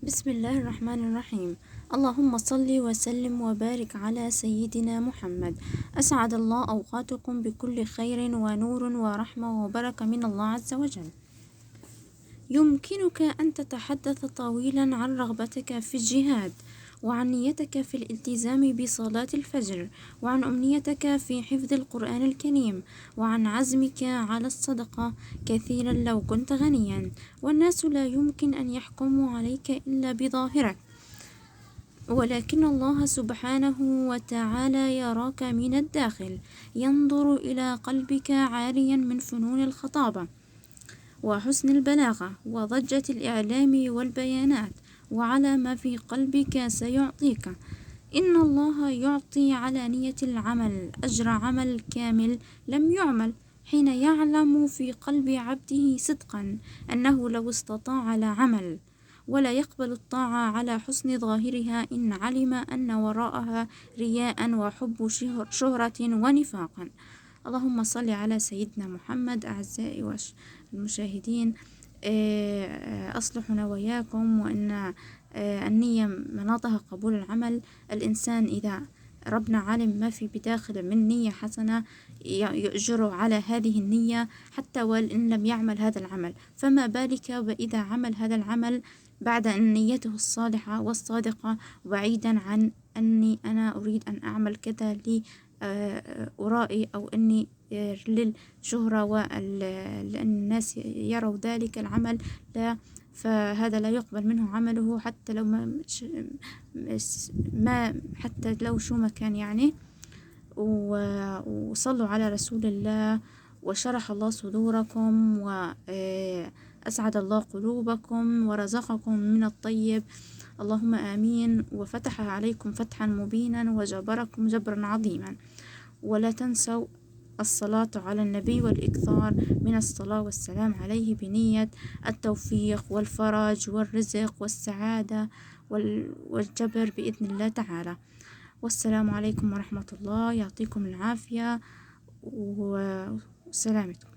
بسم الله الرحمن الرحيم. اللهم صل وسلم وبارك على سيدنا محمد. أسعد الله أوقاتكم بكل خير ونور ورحمة وبركة من الله عز وجل. يمكنك أن تتحدث طويلا عن رغبتك في الجهاد، وعن نيتك في الالتزام بصلاة الفجر، وعن أمنيتك في حفظ القرآن الكريم، وعن عزمك على الصدقة كثيرا لو كنت غنيا. والناس لا يمكن أن يحكموا عليك إلا بظاهرك، ولكن الله سبحانه وتعالى يراك من الداخل، ينظر إلى قلبك عاريا من فنون الخطابة وحسن البلاغة وضجة الإعلام والبيانات، وعلى ما في قلبك سيعطيك. إن الله يعطي على نية العمل أجر عمل كامل لم يعمل، حين يعلم في قلب عبده صدقا أنه لو استطاع لعمل، ولا يقبل الطاعة على حسن ظاهرها إن علم أن وراءها رياء وحب شهرة ونفاقا. اللهم صل على سيدنا محمد. أعزائي المشاهدين، أصلح نواياكم، وأن النية مناطها قبول العمل. الإنسان إذا ربنا علم ما في بداخله من نية حسنة يؤجره على هذه النية حتى وإن لم يعمل هذا العمل، فما بالك وإذا عمل هذا العمل بعد أن نيته الصالحة والصادقة، بعيدا عن أني أنا أريد أن أعمل كذا لي أرائي، أو أني للشهرة لأن الناس يروا ذلك العمل. لا، فهذا لا يقبل منه عمله حتى لو حتى لو شو ما كان يعني. وصلوا على رسول الله، وشرح الله صدوركم، وأسعد الله قلوبكم، ورزقكم من الطيب. اللهم آمين. وفتح عليكم فتحا مبينا، وجبركم جبرا عظيما. ولا تنسوا الصلاة على النبي والإكثار من الصلاة والسلام عليه بنية التوفيق والفرج والرزق والسعادة والجبر بإذن الله تعالى. والسلام عليكم ورحمة الله، يعطيكم العافية وسلامتكم.